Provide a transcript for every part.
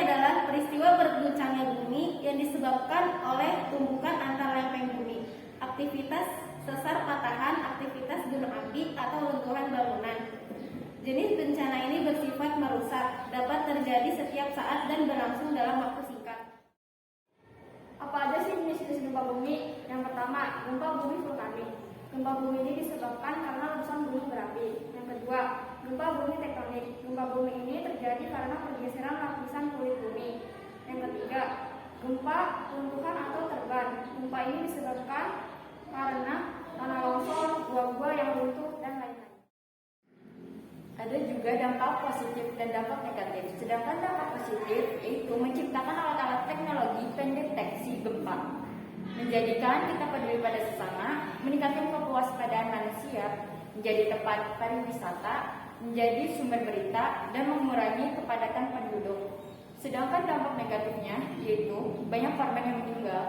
adalah peristiwa berguncangnya bumi yang disebabkan oleh tumbukan antar lempeng bumi, aktivitas sesar patahan, aktivitas gunung api, atau runtuhan bangunan. Jenis bencana ini bersifat merusak, dapat terjadi setiap saat dan berlangsung dalam waktu singkat. Apa aja sih jenis-jenis gempa bumi? Yang pertama, gempa bumi vulkanik. Gempa bumi ini disebabkan karena letusan gunung berapi. Yang kedua, gempa bumi tektonik. Gempa bumi ini terjadi karena pergeseran lapisan kulit bumi. Yang ketiga, gempa runtuhan atau terban. Gempa ini disebabkan karena tanah longsor, gua-gua yang runtuh, dan lain-lain. Ada juga dampak positif dan dampak negatif. Sedangkan dampak positif yaitu menciptakan alat-alat teknologi pendeteksi gempa, menjadikan kita peduli pada sesama, meningkatkan kewaspadaan manusia, menjadi tempat pariwisata, menjadi sumber berita, dan mengurangi kepadatan penduduk. Sedangkan dampak negatifnya yaitu banyak korban yang meninggal,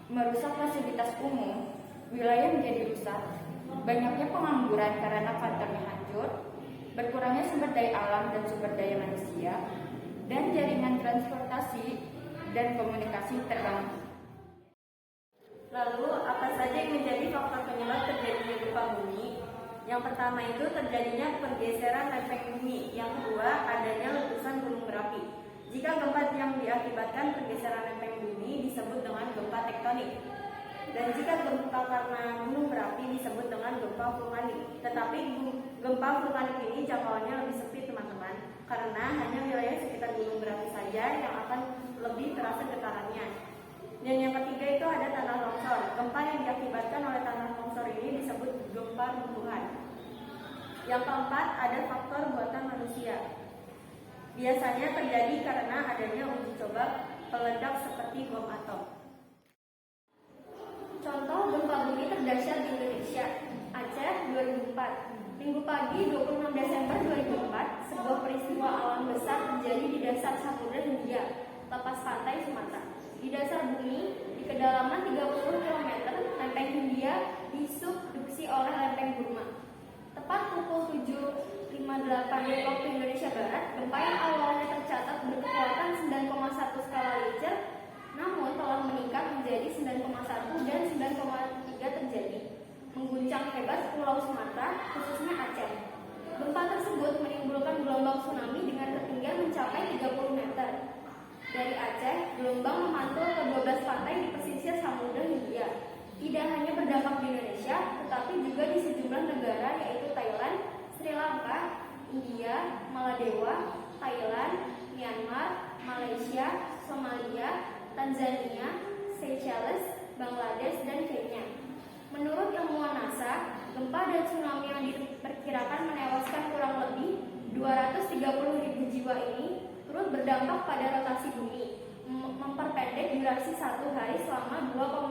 merusak fasilitas umum, wilayah menjadi rusak, banyaknya pengangguran karena faktornya hancur, berkurangnya sumber daya alam dan sumber daya manusia, dan jaringan transportasi dan komunikasi terganggu. Lalu, apa saja yang menjadi faktor penyebab terjadinya gempa bumi? Yang pertama itu terjadinya pergeseran lempeng bumi. Yang kedua, adanya letusan gunung berapi. Jika gempa yang diakibatkan pergeseran lempeng bumi disebut dengan gempa tektonik. Dan jika gempa karena gunung berapi disebut dengan gempa vulkanik. Tetapi gempa vulkanik ini jangkauannya lebih sempit, teman-teman, karena hanya wilayah sekitar gunung berapi saja yang akan lebih terasa getarannya. Dan yang ketiga itu ada tanah longsor. Gempa yang diakibatkan oleh tanah longsor ini disebut gempa runtuhan. Yang keempat ada faktor buatan manusia. Biasanya terjadi karena adanya uji coba peledak seperti bom atom. Contoh gempa bumi terdahsyat di Indonesia, Aceh 2004. Minggu pagi 26 Desember 2004, sebuah peristiwa alam besar terjadi di dasar Samudra Hindia, lepas pantai Sumatera. Di dasar bumi, di kedalaman 30 km, lempeng Hindia disubduksi oleh lempeng Burma. Tepat pukul 7.58 waktu Indonesia Barat, gempa yang awalnya tercatat berkekuatan 9,1 skala Richter, namun telah meningkat menjadi 9,1 dan 9,3 terjadi, mengguncang hebat Pulau Sumatera, khususnya Aceh. Gempa tersebut menimbulkan gelombang tsunami dengan ketinggian mencapai 30 meter. Dari Aceh, gelombang memantul ke 12 pantai di pesisir Samudra Hindia. Tidak hanya berdampak di Indonesia, tetapi juga di sejumlah negara yaitu Thailand, Sri Lanka, India, Maladewa, Thailand, Myanmar, Malaysia, Somalia, Tanzania, Seychelles, Bangladesh, dan Kenya. Menurut ilmuwan NASA, gempa dan tsunami yang diperkirakan menewaskan kurang lebih 230.000 jiwa ini turut berdampak pada rotasi bumi, memperpendek durasi satu hari selama 2,5